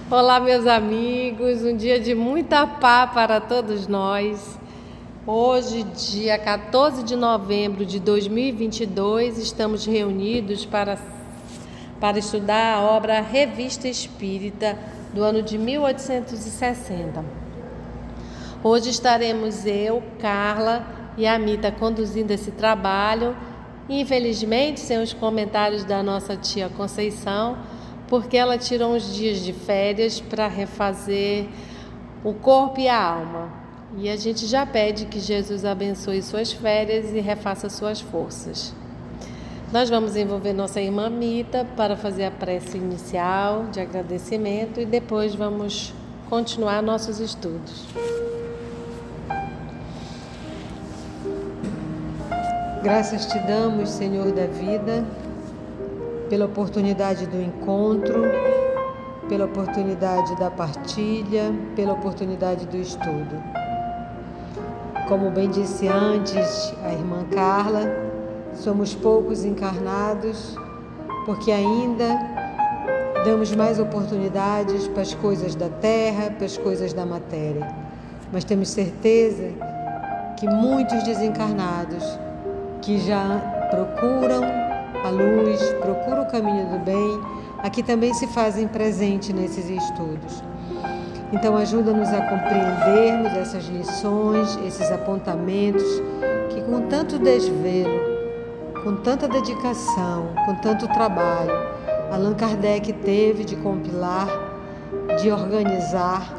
Olá, meus amigos, um dia de muita paz para todos nós. Hoje, dia 14 de novembro de 2022, estamos reunidos para estudar a obra Revista Espírita do ano de 1860. Hoje estaremos eu, Carla e a Mita conduzindo esse trabalho, infelizmente sem os comentários da nossa tia Conceição, porque ela tirou uns dias de férias para refazer o corpo e a alma. E a gente já pede que Jesus abençoe suas férias e refaça suas forças. Nós vamos envolver nossa irmã Mita para fazer a prece inicial de agradecimento e depois vamos continuar nossos estudos. Graças te damos, Senhor da vida, pela oportunidade do encontro, pela oportunidade da partilha, pela oportunidade do estudo. Como bem disse antes a irmã Carla, somos poucos encarnados, porque ainda damos mais oportunidades para as coisas da terra, para as coisas da matéria. Mas temos certeza que muitos desencarnados que já procuram a luz, procura o caminho do bem, aqui também se fazem presente nesses estudos. Então ajuda-nos a compreendermos essas lições, esses apontamentos que com tanto desvelo, com tanta dedicação, com tanto trabalho, Allan Kardec teve de compilar, de organizar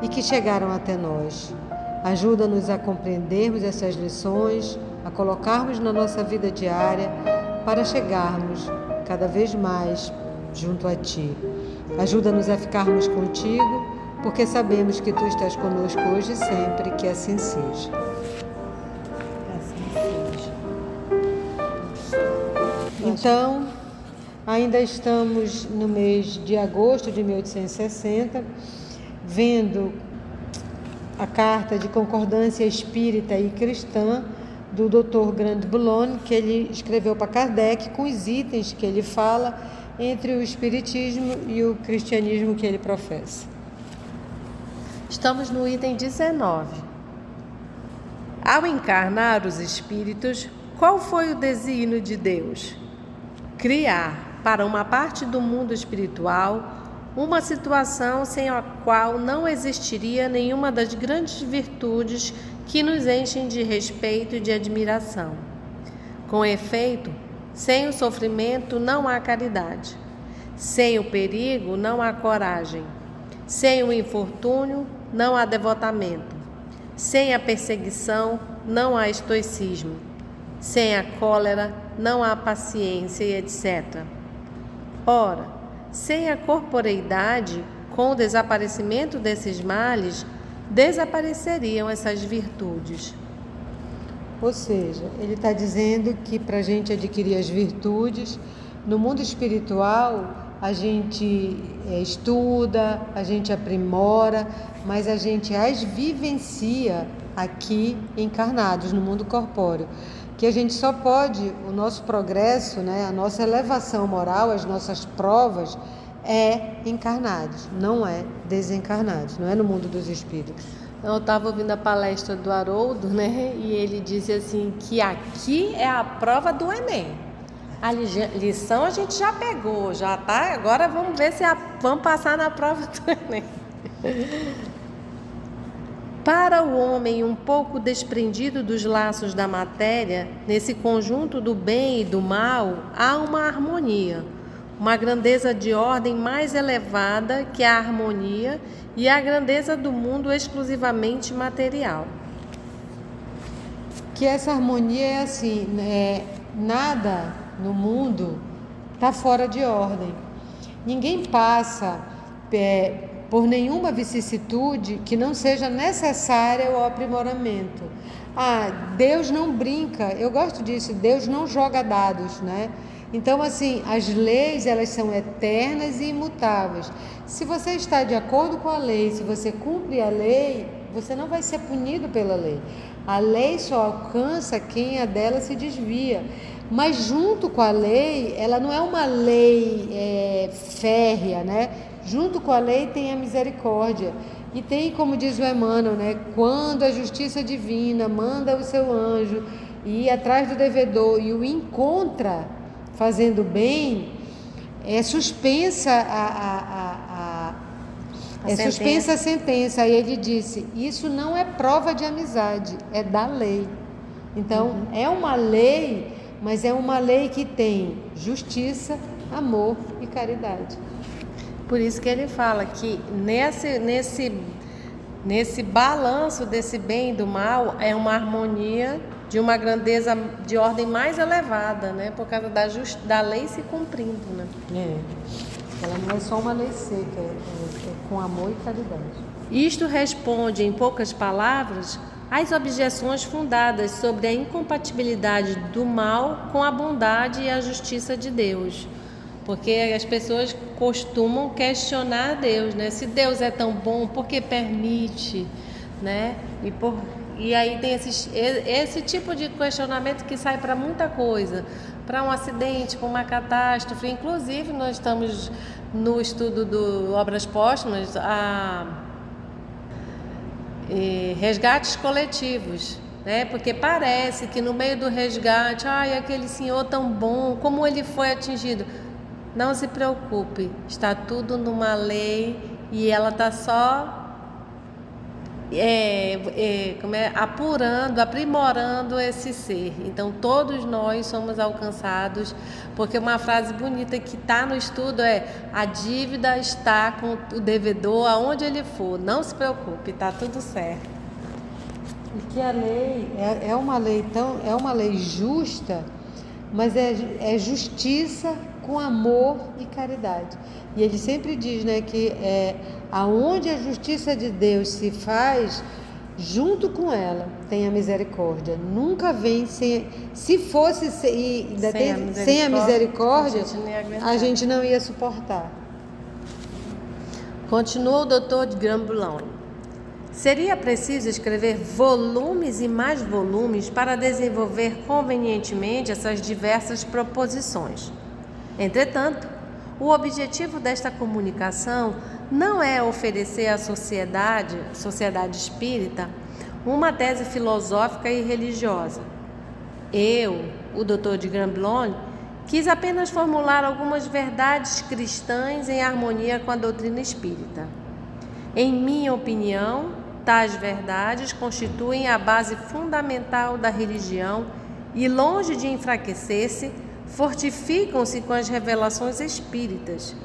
e que chegaram até nós. Ajuda-nos a compreendermos essas lições, a colocarmos na nossa vida diária, para chegarmos cada vez mais junto a Ti. Ajuda-nos a ficarmos contigo, porque sabemos que Tu estás conosco hoje e sempre, que assim seja. Então, ainda estamos no mês de agosto de 1860, vendo a carta de concordância espírita e cristã do Dr. Grande Boulogne, que ele escreveu para Kardec, com os itens que ele fala entre o espiritismo e o cristianismo que ele professa. Estamos no item 19. Ao encarnar os espíritos, qual foi o desígnio de Deus? Criar, para uma parte do mundo espiritual, uma situação sem a qual não existiria nenhuma das grandes virtudes que nos enchem de respeito e de admiração. Com efeito, sem o sofrimento não há caridade, sem o perigo não há coragem, sem o infortúnio não há devotamento, sem a perseguição não há estoicismo, sem a cólera não há paciência e etc. Ora, sem a corporeidade, com o desaparecimento desses males, desapareceriam essas virtudes. Ou seja, ele está dizendo que para a gente adquirir as virtudes, no mundo espiritual a gente estuda, a gente aprimora, mas a gente as vivencia aqui encarnados no mundo corpóreo. Que a gente só pode, o nosso progresso, a nossa elevação moral, as nossas provas, é encarnados, não é desencarnados, não é no mundo dos espíritos. Eu estava ouvindo a palestra do Haroldo, e ele disse assim que aqui é a prova do Enem. A lição a gente já pegou, já tá. Agora vamos ver se vamos passar na prova do Enem. Para o homem um pouco desprendido dos laços da matéria, nesse conjunto do bem e do mal, há uma harmonia, uma grandeza de ordem mais elevada que a harmonia e a grandeza do mundo exclusivamente material. Que essa harmonia é assim, nada no mundo está fora de ordem. Ninguém passa por nenhuma vicissitude que não seja necessária ao aprimoramento. Deus não brinca, eu gosto disso, Deus não joga dados, Então, assim, as leis, elas são eternas e imutáveis. Se você está de acordo com a lei, se você cumpre a lei, você não vai ser punido pela lei. A lei só alcança quem a dela se desvia. Mas junto com a lei, ela não é uma lei férrea, né? Junto com a lei tem a misericórdia. E tem, como diz o Emmanuel, né? Quando a justiça divina manda o seu anjo ir atrás do devedor e o encontra fazendo bem, é suspensa suspensa a sentença. Aí ele disse, isso não é prova de amizade, é da lei. Então, é uma lei, mas é uma lei que tem justiça, amor e caridade. Por isso que ele fala que nesse balanço desse bem e do mal é uma harmonia de uma grandeza de ordem mais elevada, né? Por causa da lei se cumprindo, né? Ela não é só uma lei seca, é com amor e caridade. Isto responde, em poucas palavras, às objeções fundadas sobre a incompatibilidade do mal com a bondade e a justiça de Deus. Porque as pessoas costumam questionar Deus, né? Se Deus é tão bom, por que permite, né? E aí tem esse tipo de questionamento que sai para muita coisa, para um acidente, para uma catástrofe. Inclusive, nós estamos no estudo do Obras Póstumas, resgates coletivos, né? Porque parece que no meio do resgate, aquele senhor tão bom, como ele foi atingido? Não se preocupe, está tudo numa lei e ela está só aprimorando esse ser. Então todos nós somos alcançados, porque uma frase bonita que está no estudo é: a dívida está com o devedor aonde ele for, não se preocupe, está tudo certo. E que a lei é uma lei justa, mas é justiça com amor e caridade. E ele sempre diz, né, que aonde a justiça de Deus se faz, junto com ela tem a misericórdia. Nunca vem se fosse sem a misericórdia, a gente não ia suportar. Continua o doutor de Grambulão. Seria preciso escrever volumes e mais volumes para desenvolver convenientemente essas diversas proposições. Entretanto, o objetivo desta comunicação não é oferecer à sociedade espírita, uma tese filosófica e religiosa. Eu, o Dr. de Grambulon, quis apenas formular algumas verdades cristãs em harmonia com a doutrina espírita. Em minha opinião, tais verdades constituem a base fundamental da religião e, longe de enfraquecer-se, fortificam-se com as revelações espíritas.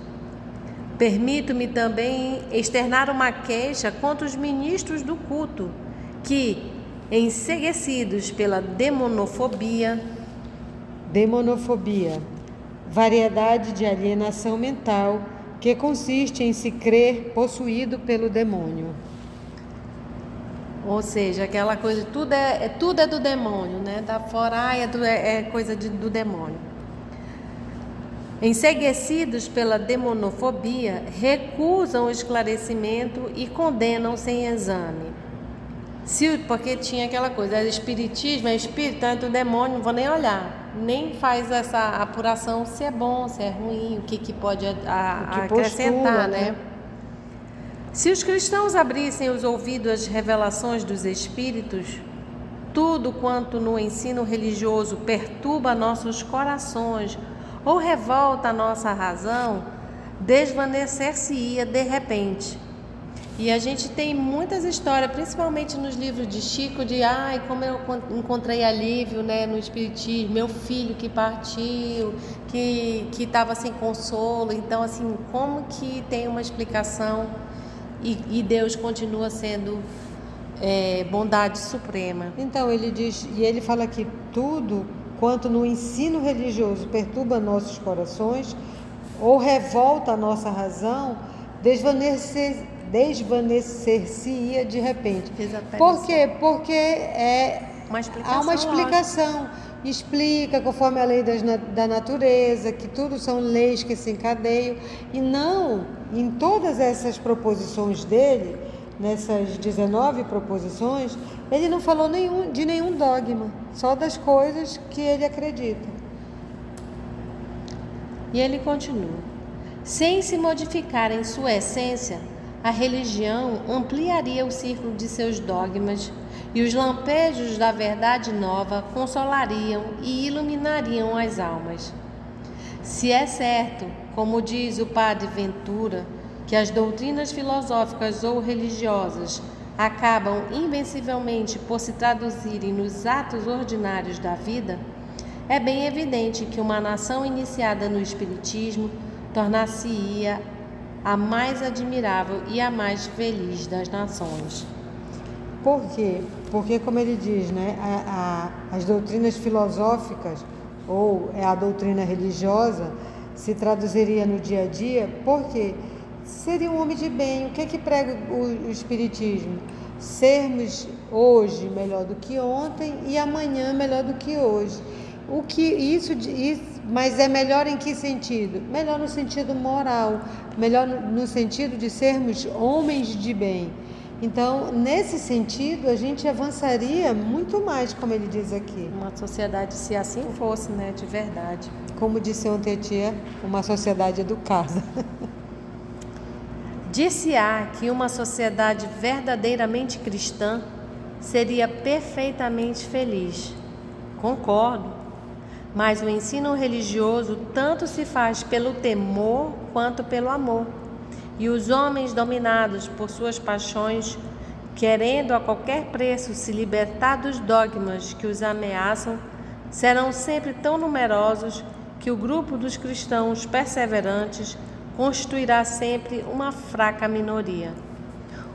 Permito-me também externar uma queixa contra os ministros do culto, que, enceguecidos pela demonofobia, variedade de alienação mental, que consiste em se crer possuído pelo demônio. Ou seja, aquela coisa, tudo é do demônio, né? Da fora, é coisa do demônio. Enceguecidos pela demonofobia, recusam o esclarecimento e condenam sem exame. Porque tinha aquela coisa, espiritismo, é espírito, é do demônio, não vou nem olhar. Nem faz essa apuração se é bom, se é ruim, o que pode acrescentar, né? Se os cristãos abrissem os ouvidos às revelações dos espíritos, tudo quanto no ensino religioso perturba nossos corações ou revolta a nossa razão, desvanecer-se-ia de repente. E a gente tem muitas histórias, principalmente nos livros de Chico, de como eu encontrei alívio, né, no espiritismo, meu filho que partiu, que estava sem consolo. Então, assim, como que tem uma explicação e Deus continua sendo bondade suprema? Então, ele diz, e ele fala que tudo quanto no ensino religioso perturba nossos corações ou revolta a nossa razão, desvanecer-se-ia de repente. Exatamente. Por quê? Porque uma explicação, há uma explicação. explica conforme a lei da natureza, que tudo são leis que se encadeiam, e não, em todas essas proposições dele, nessas 19 proposições, ele não falou de nenhum dogma, só das coisas que ele acredita. E ele continua: sem se modificar em sua essência, a religião ampliaria o círculo de seus dogmas e os lampejos da verdade nova consolariam e iluminariam as almas. Se é certo, como diz o padre Ventura, que as doutrinas filosóficas ou religiosas acabam invencivelmente por se traduzirem nos atos ordinários da vida, é bem evidente que uma nação iniciada no Espiritismo tornar-se-ia a mais admirável e a mais feliz das nações. Por quê? Porque, como ele diz, né, as doutrinas filosóficas ou a doutrina religiosa se traduziria no dia a dia, porque seria um homem de bem. O que é que prega o Espiritismo? Sermos hoje melhor do que ontem e amanhã melhor do que hoje. Mas é melhor em que sentido? Melhor no sentido moral, melhor no sentido de sermos homens de bem. Então, nesse sentido, a gente avançaria muito mais, como ele diz aqui. Uma sociedade, se assim fosse, né, de verdade. Como disse ontem a tia, uma sociedade educada. Dir-se-á que uma sociedade verdadeiramente cristã seria perfeitamente feliz. Concordo. Mas o ensino religioso tanto se faz pelo temor quanto pelo amor. E os homens dominados por suas paixões, querendo a qualquer preço se libertar dos dogmas que os ameaçam, serão sempre tão numerosos que o grupo dos cristãos perseverantes constituirá sempre uma fraca minoria.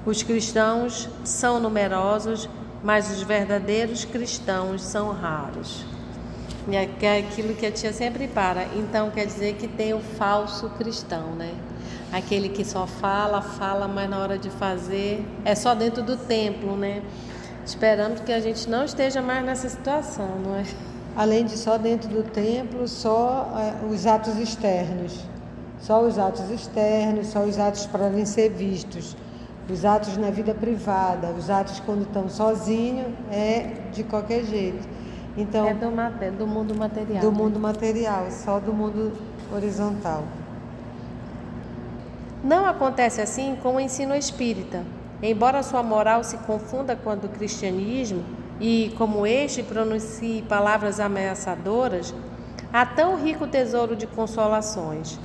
Os cristãos são numerosos, mas os verdadeiros cristãos são raros. E é aquilo que a tia sempre para. Então quer dizer que tem o falso cristão, né? Aquele que só fala, mas na hora de fazer é só dentro do templo, né? Esperamos que a gente não esteja mais nessa situação, não é? Além de só dentro do templo, só os atos externos. Só os atos externos, só os atos para ser vistos. Os atos na vida privada, os atos quando estão sozinhos, é de qualquer jeito. Então, é do mundo material. Do mundo material, só do mundo horizontal. Não acontece assim com o ensino espírita. Embora sua moral se confunda com a do cristianismo e, como este, pronuncie palavras ameaçadoras, há tão rico tesouro de consolações.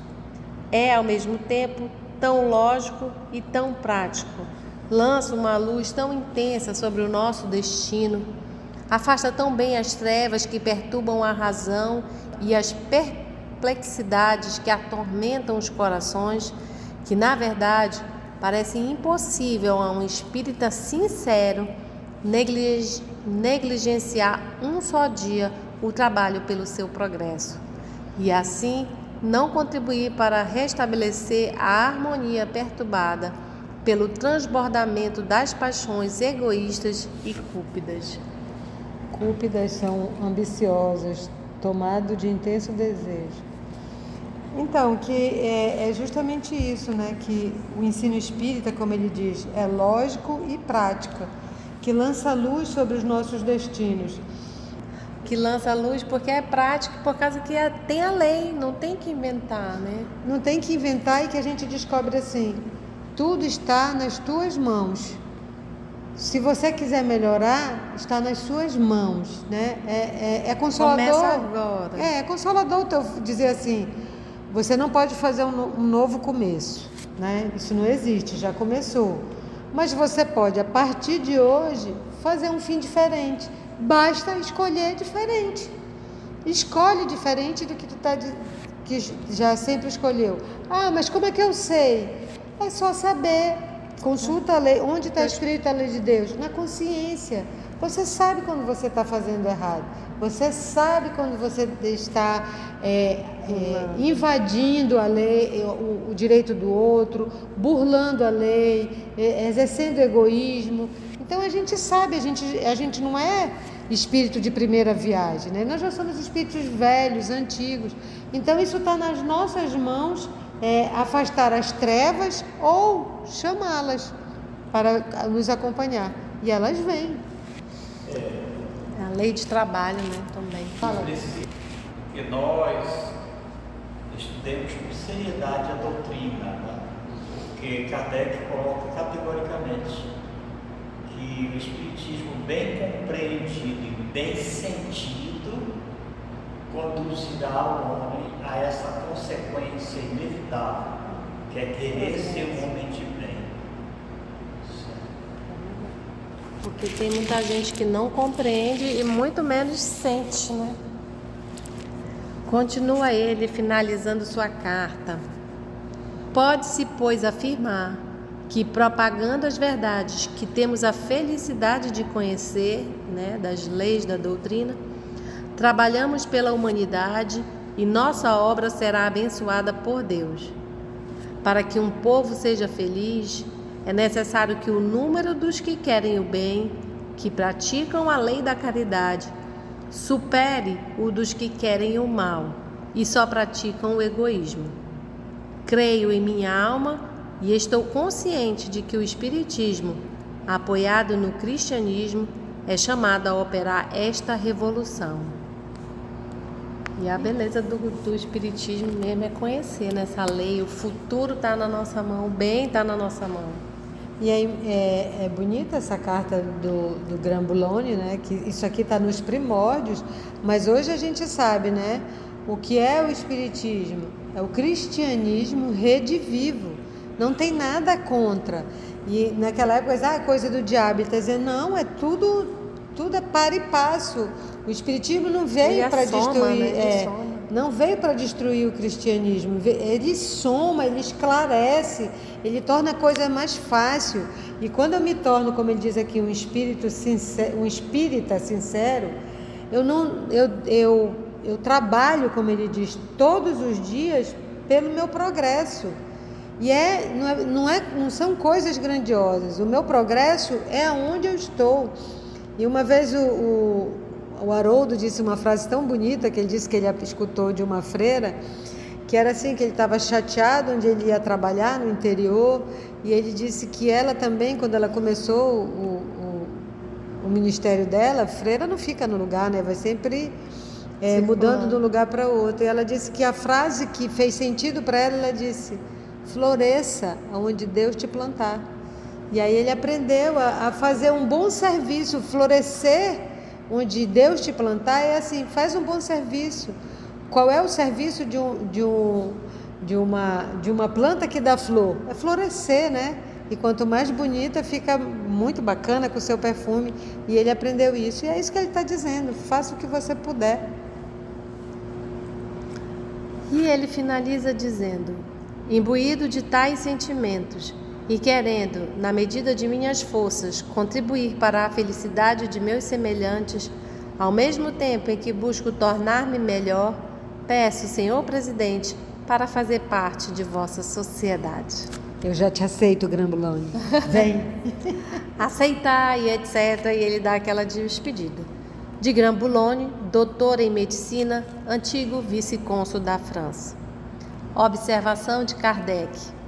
É, ao mesmo tempo, tão lógico e tão prático. Lança uma luz tão intensa sobre o nosso destino. Afasta tão bem as trevas que perturbam a razão e as perplexidades que atormentam os corações, que, na verdade, parece impossível a um espírita sincero negligenciar um só dia o trabalho pelo seu progresso e, assim, não contribuir para restabelecer a harmonia perturbada pelo transbordamento das paixões egoístas e cúpidas. Cúpidas são ambiciosas, tomadas de intenso desejo. Então, que é justamente isso, né? Que o ensino espírita, como ele diz, é lógico e prático, que lança luz sobre os nossos destinos. Que lança luz porque é prático, por causa que tem a lei, não tem que inventar, né? Não tem que inventar, e que a gente descobre assim, tudo está nas tuas mãos. Se você quiser melhorar, está nas suas mãos, né? É consolador. Começa agora. É consolador dizer assim, você não pode fazer um novo começo, né? Isso não existe, já começou. Mas você pode, a partir de hoje, fazer um fim diferente. Basta escolher diferente. Escolhe diferente do que que já sempre escolheu. Ah, mas como é que eu sei? É só saber. Consulta a lei. Onde está escrita a lei de Deus? Na consciência. Você sabe quando você está fazendo errado. Você sabe quando você está invadindo a lei, o direito do outro, burlando a lei, exercendo egoísmo. Então a gente sabe, a gente não é espírito de primeira viagem, né? Nós já somos espíritos velhos, antigos. Então isso está nas nossas mãos, afastar as trevas ou chamá-las para nos acompanhar. E elas vêm. A lei de trabalho, né, também. Fala. Que nós estudemos com seriedade a doutrina, né? Porque Kardec coloca categoricamente que o Espiritismo bem compreendido e bem sentido conduzirá o homem a essa consequência inevitável, que é querer ser um homem de bem. Porque tem muita gente que não compreende e muito menos sente, né? Continua ele finalizando sua carta. Pode-se, pois, afirmar que, propagando as verdades que temos a felicidade de conhecer, né, das leis da doutrina, trabalhamos pela humanidade e nossa obra será abençoada por Deus. Para que um povo seja feliz, é necessário que o número dos que querem o bem, que praticam a lei da caridade, supere o dos que querem o mal e só praticam o egoísmo. Creio em minha alma e estou consciente de que o Espiritismo, apoiado no cristianismo, é chamado a operar esta revolução. E a beleza do Espiritismo mesmo é conhecer nessa lei, o futuro está na nossa mão, o bem está na nossa mão. E aí é bonita essa carta do Grand Boulogne, né? Que isso aqui está nos primórdios, mas hoje a gente sabe, né? O que é o Espiritismo? É o cristianismo redivivo. Não tem nada contra. E naquela época, coisa do diabo. Ele está dizendo, não, tudo é para e passo. O Espiritismo não veio para destruir. Né? Não veio para destruir o cristianismo, ele soma, ele esclarece, ele torna a coisa mais fácil. E quando eu me torno, como ele diz aqui, um espírita sincero, eu trabalho, como ele diz, todos os dias pelo meu progresso. E não são coisas grandiosas, o meu progresso é onde eu estou. E uma vez o Haroldo disse uma frase tão bonita, que ele disse que ele escutou de uma freira, que era assim, que ele estava chateado onde ele ia trabalhar no interior, e ele disse que ela também, quando ela começou o ministério dela, a freira não fica no lugar, né? Vai sempre mudando de um lugar para outro. E ela disse que a frase que fez sentido para ela disse, floresça onde Deus te plantar. E aí ele aprendeu a fazer um bom serviço, florescer onde Deus te plantar é assim, faz um bom serviço. Qual é o serviço de uma planta que dá flor? É florescer, né? E quanto mais bonita, fica muito bacana com o seu perfume. E ele aprendeu isso. E é isso que ele está dizendo, faça o que você puder. E ele finaliza dizendo, imbuído de tais sentimentos, e querendo, na medida de minhas forças, contribuir para a felicidade de meus semelhantes, ao mesmo tempo em que busco tornar-me melhor, peço, senhor presidente, para fazer parte de vossa sociedade. Eu já te aceito, Grand Boulogne. Vem. Aceitar e etc. E ele dá aquela despedida. De Grand Boulogne, doutor em medicina, antigo vice-cônsul da França. Observação de Kardec.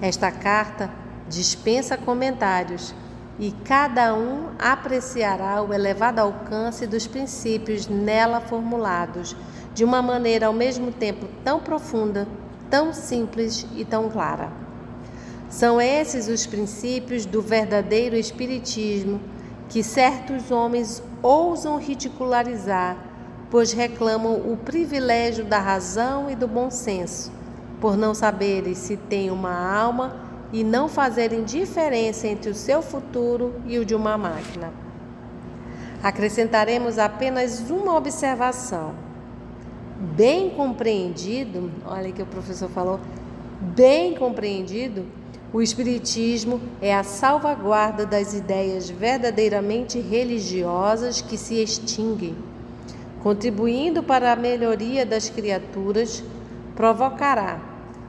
Esta carta dispensa comentários e cada um apreciará o elevado alcance dos princípios nela formulados, de uma maneira ao mesmo tempo tão profunda, tão simples e tão clara. São esses os princípios do verdadeiro espiritismo que certos homens ousam ridicularizar, pois reclamam o privilégio da razão e do bom senso, por não saberem se têm uma alma e não fazerem diferença entre o seu futuro e o de uma máquina. Acrescentaremos apenas uma observação. Bem compreendido, olha que o professor falou, bem compreendido, o Espiritismo é a salvaguarda das ideias verdadeiramente religiosas que se extinguem, contribuindo para a melhoria das criaturas, provocará,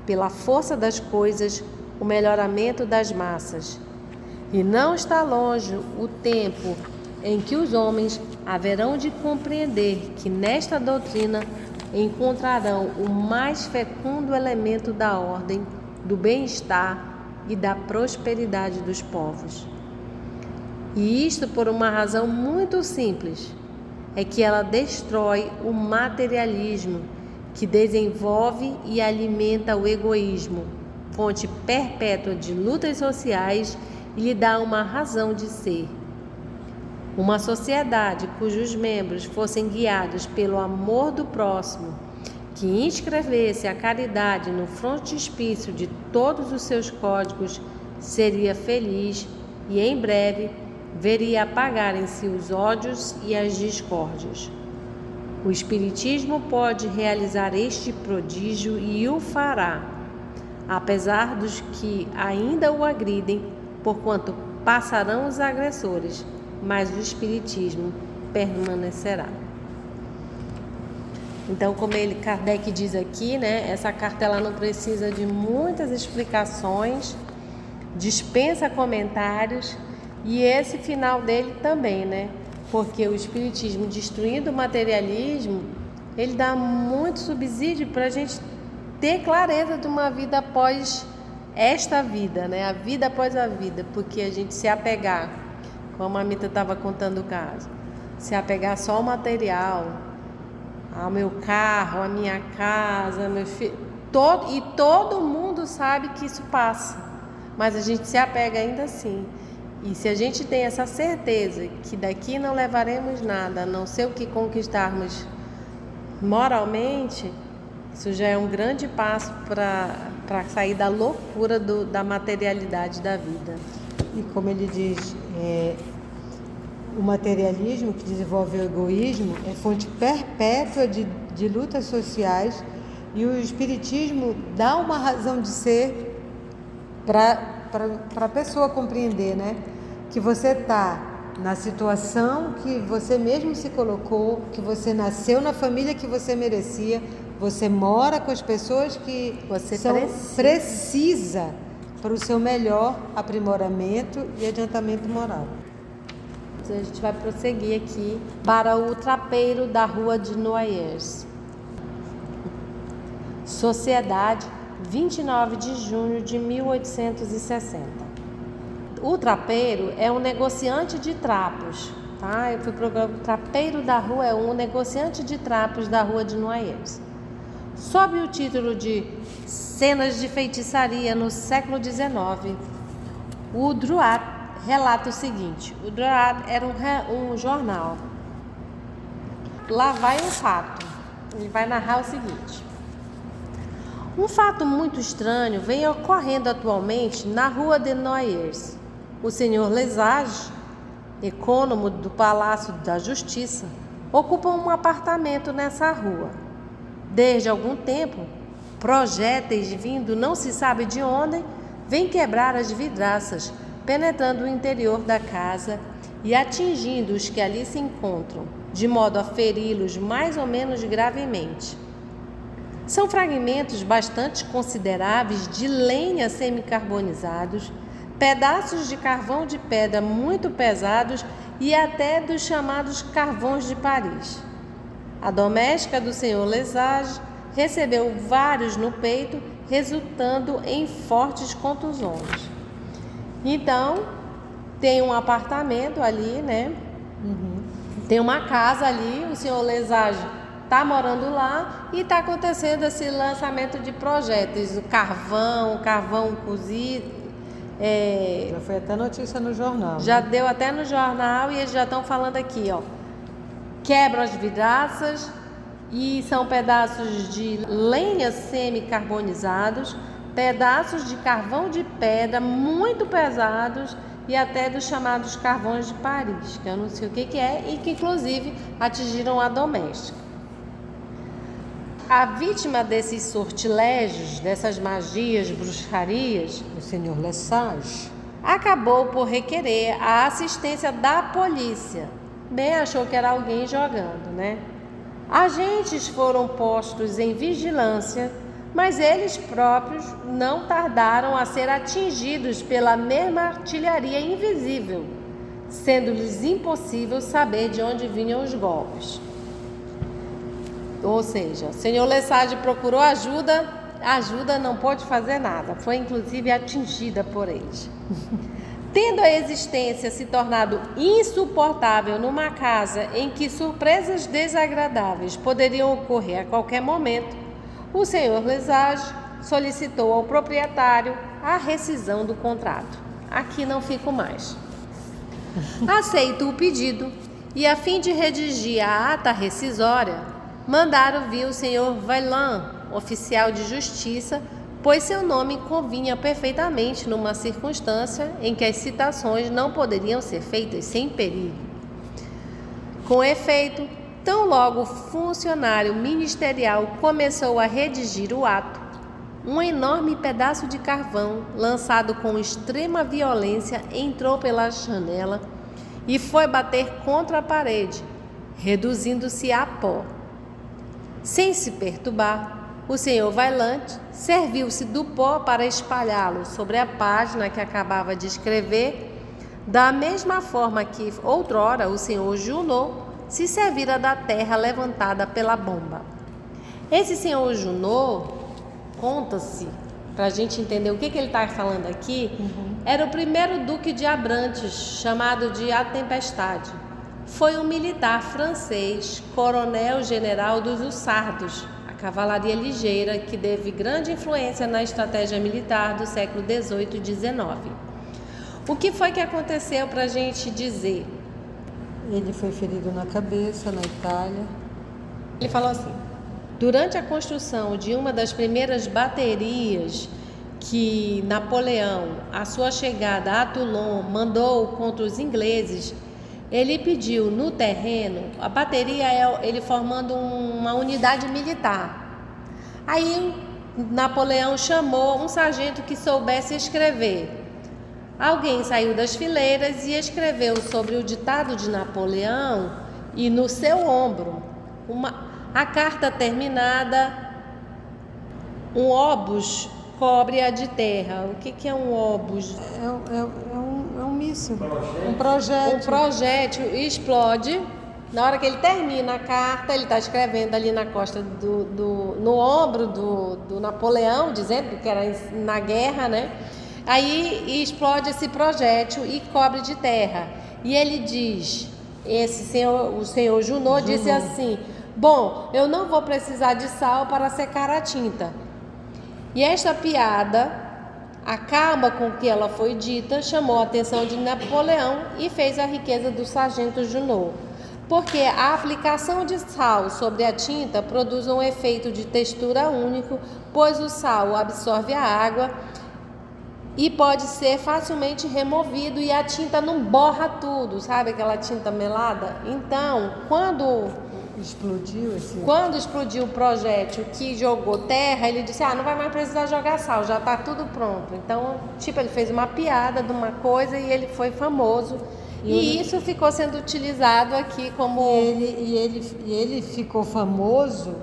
pela força das coisas, o melhoramento das massas. E não está longe o tempo em que os homens haverão de compreender que nesta doutrina encontrarão o mais fecundo elemento da ordem, do bem-estar e da prosperidade dos povos. E isto por uma razão muito simples, é que ela destrói o materialismo, que desenvolve e alimenta o egoísmo, fonte perpétua de lutas sociais, e lhe dá uma razão de ser. Uma sociedade cujos membros fossem guiados pelo amor do próximo, que inscrevesse a caridade no frontispício de todos os seus códigos, seria feliz e, em breve, veria apagarem-se os ódios e as discórdias. O Espiritismo pode realizar este prodígio e o fará, apesar dos que ainda o agridem, porquanto passarão os agressores, mas o Espiritismo permanecerá. Então, como Kardec diz aqui, né, essa carta ela não precisa de muitas explicações, dispensa comentários, e esse final dele também, né? Porque o Espiritismo, destruindo o materialismo, ele dá muito subsídio para a gente ter clareza de uma vida após esta vida, né? A vida após a vida, porque a gente se apegar, como a Mita estava contando o caso, se apegar só ao material, ao meu carro, à minha casa, meu filho, todo mundo sabe que isso passa, mas a gente se apega ainda assim. E se a gente tem essa certeza que daqui não levaremos nada, a não ser o que conquistarmos moralmente, isso já é um grande passo para sair da loucura da materialidade da vida. E como ele diz, o materialismo que desenvolve o egoísmo é fonte perpétua de lutas sociais, e o Espiritismo dá uma razão de ser para a pessoa compreender, né? Que você está na situação que você mesmo se colocou, que você nasceu na família que você merecia, você mora com as pessoas que você precisa para o seu melhor aprimoramento e adiantamento moral. A gente vai prosseguir aqui para o trapeiro da rua de Noailles. Sociedade, 29 de junho de 1860. O trapeiro é um negociante de trapos, tá? Eu fui procurar. O trapeiro da rua é um negociante de trapos da rua de Noailles. Sob o título de Cenas de Feitiçaria no século XIX, o Drouot relata o seguinte: o Drouot era um jornal. Lá vai um fato. Ele vai narrar o seguinte: um fato muito estranho vem ocorrendo atualmente na rua de Noailles. O senhor Lesage, ecônomo do Palácio da Justiça, ocupa um apartamento nessa rua. Desde algum tempo, projéteis vindo não se sabe de onde, vêm quebrar as vidraças, penetrando o interior da casa e atingindo os que ali se encontram, de modo a feri-los mais ou menos gravemente. São fragmentos bastante consideráveis de lenha semicarbonizados, pedaços de carvão de pedra muito pesados e até dos chamados carvões de Paris. A doméstica do senhor Lesage recebeu vários no peito, resultando em fortes contusões. Então, tem um apartamento ali, né? Tem uma casa ali, o senhor Lesage está morando lá e está acontecendo esse lançamento de projéteis, o carvão cozido. Já foi até notícia no jornal. Já deu até no jornal e eles já estão falando aqui, ó. Quebram as vidraças e são pedaços de lenha semicarbonizados, pedaços de carvão de pedra muito pesados e até dos chamados carvões de Paris, que eu não sei o que é e que inclusive atingiram a doméstica. A vítima desses sortilégios, dessas magias, bruxarias, O senhor Lesage acabou por requerer a assistência da polícia. Bem, achou que era alguém jogando, né? Agentes foram postos em vigilância, mas eles próprios não tardaram a ser atingidos pela mesma artilharia invisível, sendo-lhes impossível saber de onde vinham os golpes. Ou seja, o senhor Lesage procurou ajuda, a ajuda não pôde fazer nada, foi inclusive atingida por eles. Tendo a existência se tornado insuportável numa casa em que surpresas desagradáveis poderiam ocorrer a qualquer momento, o senhor Lesage solicitou ao proprietário a rescisão do contrato. Aqui não fico mais. Aceito o pedido e, a fim de redigir a ata rescisória, mandaram vir o senhor Vaillant, oficial de justiça, pois seu nome convinha perfeitamente numa circunstância em que as citações não poderiam ser feitas sem perigo. Com efeito, tão logo o funcionário ministerial começou a redigir o ato, um enorme pedaço de carvão, lançado com extrema violência, entrou pela janela e foi bater contra a parede, reduzindo-se a pó. Sem se perturbar, o senhor Vaillant serviu-se do pó para espalhá-lo sobre a página que acabava de escrever, da mesma forma que outrora o senhor Junot se servira da terra levantada pela bomba. Esse senhor Junot, conta-se, para a gente entender o que ele está falando aqui, era o primeiro duque de Abrantes, chamado de A Tempestade. Foi um militar francês, coronel-general dos Hussardos, a cavalaria ligeira, que teve grande influência na estratégia militar do século XVIII e XIX. O que foi que aconteceu para a gente dizer? Ele foi ferido na cabeça, na Itália. Ele falou assim: durante a construção de uma das primeiras baterias que Napoleão, à sua chegada a Toulon, mandou contra os ingleses, ele pediu no terreno, a bateria ele formando uma unidade militar. Aí Napoleão chamou um sargento que soubesse escrever. Alguém saiu das fileiras e escreveu sobre o ditado de Napoleão e no seu ombro a carta terminada: um obus cobre-a de terra. O que é um obus? É um míssil. Um projétil explode. Na hora que ele termina a carta, ele está escrevendo ali na costa no ombro do Napoleão, dizendo que era na guerra, né? Aí explode esse projétil e cobre de terra. E ele diz, o senhor Junot disse assim: bom, eu não vou precisar de sal para secar a tinta. E esta piada, a calma com que ela foi dita, chamou a atenção de Napoleão e fez a riqueza do sargento Junot. Porque a aplicação de sal sobre a tinta produz um efeito de textura único, pois o sal absorve a água e pode ser facilmente removido e a tinta não borra tudo, sabe aquela tinta melada? Então, quando explodiu o projétil que jogou terra, ele disse: não vai mais precisar jogar sal, já está tudo pronto. Então, ele fez uma piada de uma coisa e ele foi famoso. E isso ficou sendo utilizado aqui como... Ele ficou famoso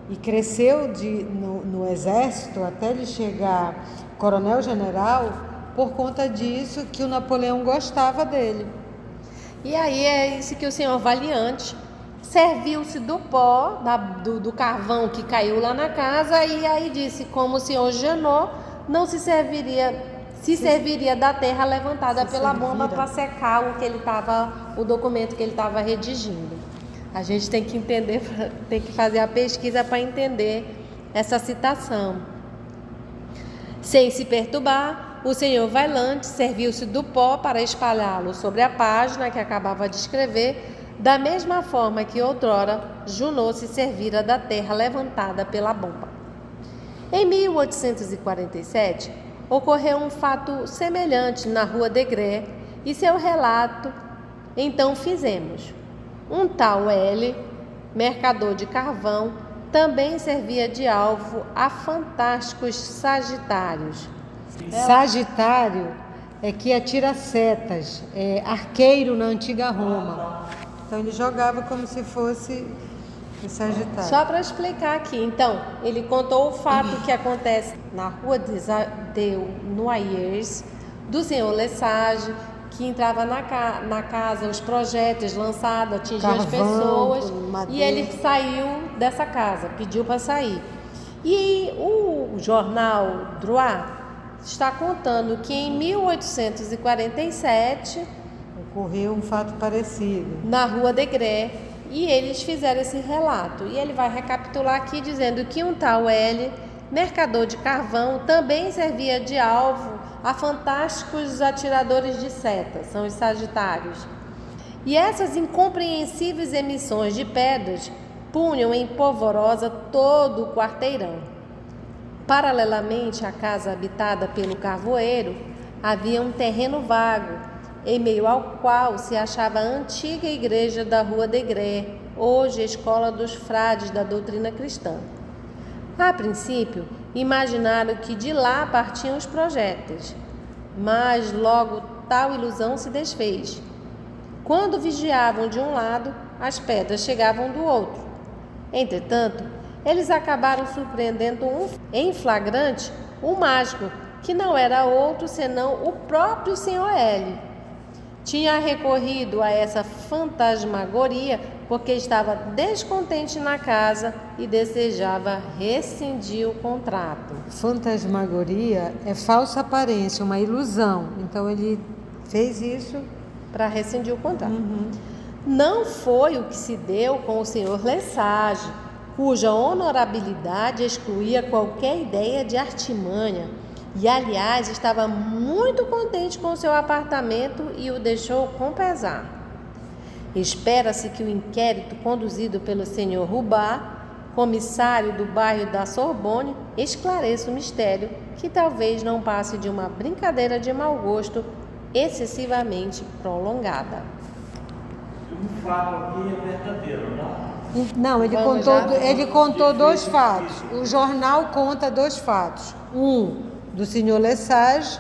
e cresceu no exército até ele chegar coronel-general por conta disso, que o Napoleão gostava dele. E aí é isso que o senhor Vaillant serviu-se do pó, do carvão que caiu lá na casa, e aí disse como o senhor Junot não se serviria da terra levantada pela bomba para secar o documento que ele estava redigindo. A gente tem que entender, tem que fazer a pesquisa para entender essa citação. Sem se perturbar, o senhor Vaillant serviu-se do pó para espalhá-lo sobre a página que acabava de escrever, da mesma forma que outrora Junot se servira da terra levantada pela bomba. Em 1847, ocorreu um fato semelhante na Rua de Grès e seu relato então fizemos. Um tal L, mercador de carvão, também servia de alvo a fantásticos sagitários. Sagitário é que atira setas, é arqueiro na antiga Roma. Então ele jogava como se fosse o Sagitário. Só para explicar aqui, então, ele contou o fato que acontece na Rua de Noailles, do senhor Lesage, que entrava na casa, os projéteis lançados, atingiam as Carvão, pessoas, madeira. e ele saiu dessa casa, pediu para sair. E o jornal Droit está contando que em 1847, Ocorreu um fato parecido. na Rua de Grès, e eles fizeram esse relato. E ele vai recapitular aqui dizendo que um tal L, mercador de carvão, também servia de alvo a fantásticos atiradores de setas, são os sagitários. E essas incompreensíveis emissões de pedras punham em polvorosa todo o quarteirão. Paralelamente à casa habitada pelo carvoeiro, havia um terreno vago, em meio ao qual se achava a antiga igreja da Rua de Grès, hoje a escola dos frades da doutrina cristã. A princípio, imaginaram que de lá partiam os projéteis, mas logo tal ilusão se desfez. Quando vigiavam de um lado, as pedras chegavam do outro. Entretanto, eles acabaram surpreendendo em flagrante um mágico, que não era outro senão o próprio Sr. L. Tinha recorrido a essa fantasmagoria porque estava descontente na casa e desejava rescindir o contrato. Fantasmagoria é falsa aparência, uma ilusão. Então ele fez isso. Para rescindir o contrato. Não foi o que se deu com o Sr. Lesage, cuja honorabilidade excluía qualquer ideia de artimanha. E, aliás, estava muito contente com seu apartamento e o deixou com pesar. Espera-se que o inquérito conduzido pelo Sr. Roubat, comissário do bairro da Sorbonne, esclareça o mistério, que talvez não passe de uma brincadeira de mau gosto excessivamente prolongada. O fato aqui é verdadeiro, não? Não, ele contou dois fatos. O jornal conta dois fatos. Um do senhor Lesage,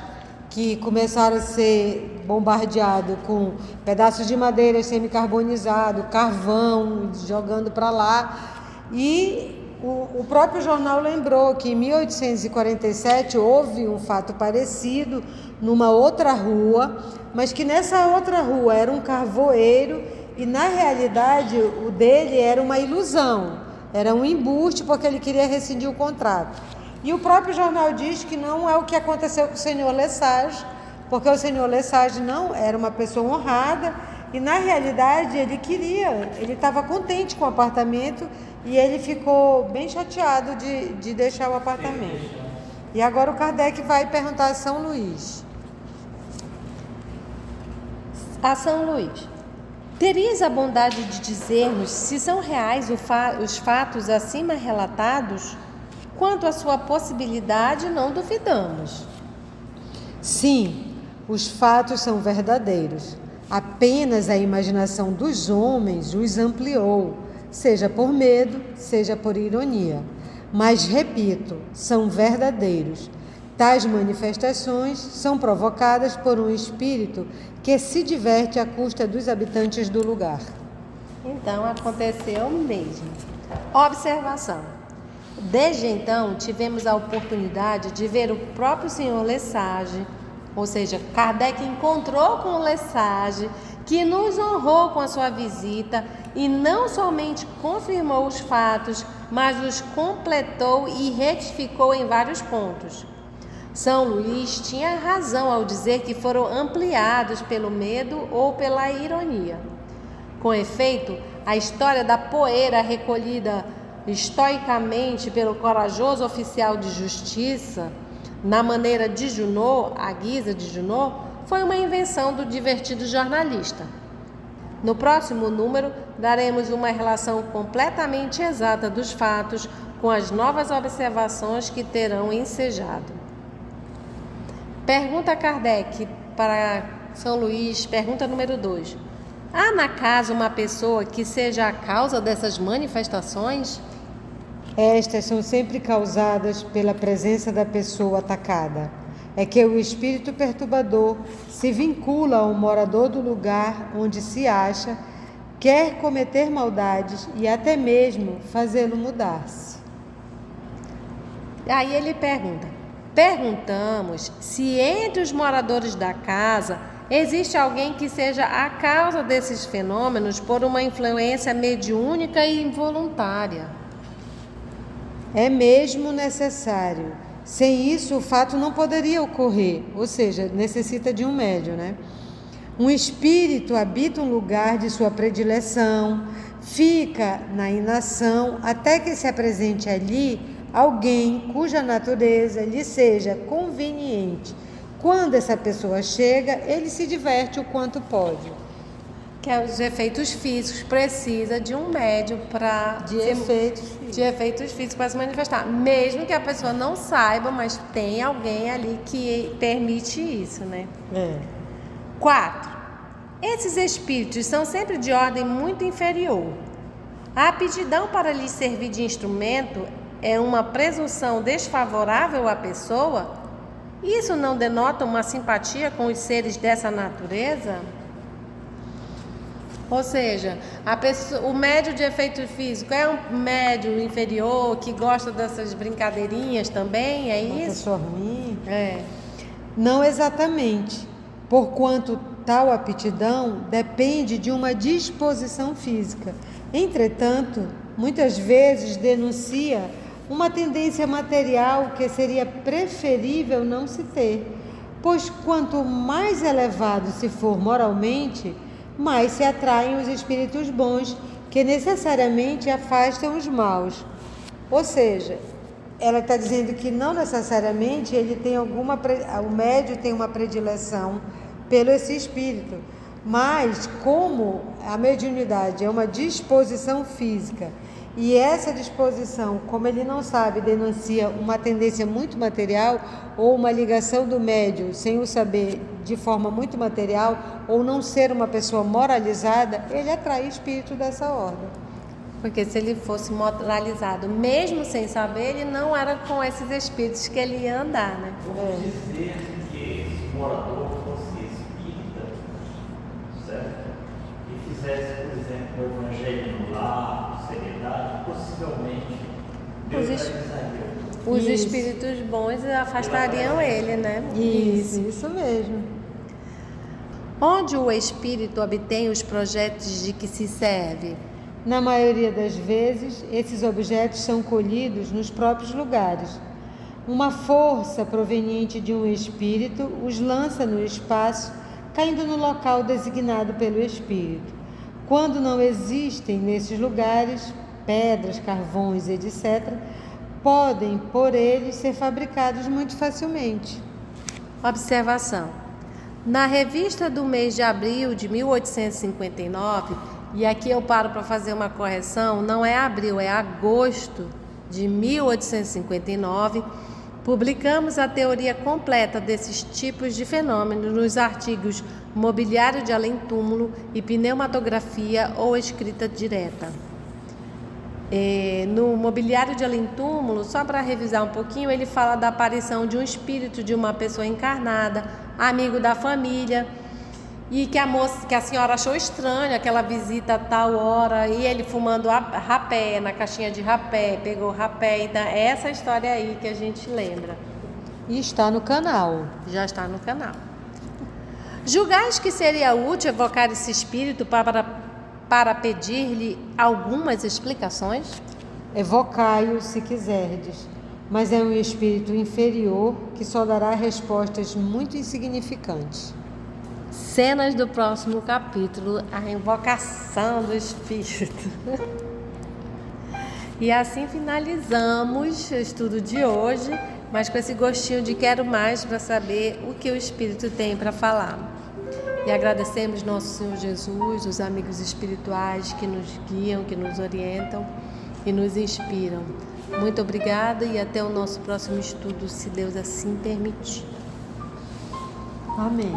que começaram a ser bombardeado com pedaços de madeira semicarbonizado, carvão, jogando para lá. E o próprio jornal lembrou que em 1847 houve um fato parecido numa outra rua, mas que nessa outra rua era um carvoeiro e na realidade o dele era uma ilusão, era um embuste porque ele queria rescindir o contrato. E o próprio jornal diz que não é o que aconteceu com o senhor Lesage, porque o senhor Lesage não era uma pessoa honrada e na realidade ele estava contente com o apartamento e ele ficou bem chateado de deixar o apartamento. E agora o Kardec vai perguntar a São Luís. A São Luís, terias a bondade de dizer-nos se são reais os fatos acima relatados? Quanto à sua possibilidade, não duvidamos. Sim, os fatos são verdadeiros. Apenas a imaginação dos homens os ampliou, seja por medo, seja por ironia. Mas, repito, são verdadeiros. Tais manifestações são provocadas por um espírito que se diverte à custa dos habitantes do lugar. Então, aconteceu mesmo. Observação. Desde então, tivemos a oportunidade de ver o próprio Sr. Lesage, ou seja, Kardec encontrou com o Lesage, que nos honrou com a sua visita e não somente confirmou os fatos, mas os completou e retificou em vários pontos. São Luís tinha razão ao dizer que foram ampliados pelo medo ou pela ironia. Com efeito, a história da poeira recolhida estoicamente pelo corajoso oficial de justiça, na maneira de Junot, à guisa de Junot, foi uma invenção do divertido jornalista. No próximo número, daremos uma relação completamente exata dos fatos com as novas observações que terão ensejado. Pergunta Kardec para São Luís, pergunta número 2. Há na casa uma pessoa que seja a causa dessas manifestações? Estas são sempre causadas pela presença da pessoa atacada. É que o espírito perturbador se vincula ao morador do lugar onde se acha, quer cometer maldades e até mesmo fazê-lo mudar-se. Aí ele perguntamos se entre os moradores da casa existe alguém que seja a causa desses fenômenos por uma influência mediúnica e involuntária. É mesmo necessário. Sem isso, o fato não poderia ocorrer, ou seja, necessita de um médium, né? Um espírito habita um lugar de sua predileção, fica na inação até que se apresente ali alguém cuja natureza lhe seja conveniente. Quando essa pessoa chega, ele se diverte o quanto pode. Que é os efeitos físicos, precisa de um médium para De efeitos físicos para se manifestar. Mesmo que a pessoa não saiba, mas tem alguém ali que permite isso, né? 4. Esses espíritos são sempre de ordem muito inferior. A aptidão para lhes servir de instrumento é uma presunção desfavorável à pessoa? Isso não denota uma simpatia com os seres dessa natureza? Ou seja, o médium de efeito físico é um médium inferior que gosta dessas brincadeirinhas também? É isso? Sorrir? Não exatamente, porquanto tal aptidão depende de uma disposição física. Entretanto, muitas vezes denuncia uma tendência material que seria preferível não se ter, pois quanto mais elevado se for moralmente, mais se atraem os espíritos bons, que necessariamente afastam os maus. Ou seja, ela está dizendo que não necessariamente o médium tem uma predileção pelo esse espírito, mas como a mediunidade é uma disposição física, e essa disposição, como ele não sabe, denuncia uma tendência muito material ou uma ligação do médium sem o saber de forma muito material ou não ser uma pessoa moralizada, ele atrai espírito dessa ordem. Porque se ele fosse moralizado, mesmo sem saber, ele não era com esses espíritos que ele ia andar, né? Vamos dizer que esse morador fosse espírita, certo? E fizesse, por exemplo, o evangelho no lar, seriedade, possivelmente Deus avisaria. Os espíritos bons afastariam ele, né? Isso mesmo. Onde o espírito obtém os projetos de que se serve? Na maioria das vezes, esses objetos são colhidos nos próprios lugares. Uma força proveniente de um espírito os lança no espaço, caindo no local designado pelo espírito. Quando não existem nesses lugares pedras, carvões, etc., podem, por eles, ser fabricados muito facilmente. Observação. Na revista do mês de abril de 1859, e aqui eu paro para fazer uma correção, não é abril, é agosto de 1859, publicamos a teoria completa desses tipos de fenômenos nos artigos Mobiliário de Além-Túmulo e Pneumatografia ou Escrita Direta. No Mobiliário de Além-Túmulo, só para revisar um pouquinho, ele fala da aparição de um espírito de uma pessoa encarnada, amigo da família, e que a senhora achou estranho aquela visita a tal hora, e ele fumando rapé, na caixinha de rapé, pegou rapé. Então, é essa história aí que a gente lembra. E está no canal. Já está no canal. Julgais que seria útil evocar esse espírito para pedir-lhe algumas explicações? Evocai-o se quiserdes, mas é um espírito inferior que só dará respostas muito insignificantes. Cenas do próximo capítulo, a invocação do espírito. E assim finalizamos o estudo de hoje, mas com esse gostinho de quero mais para saber o que o espírito tem para falar. E agradecemos nosso Senhor Jesus, os amigos espirituais que nos guiam, que nos orientam e nos inspiram. Muito obrigada e até o nosso próximo estudo, se Deus assim permitir. Amém.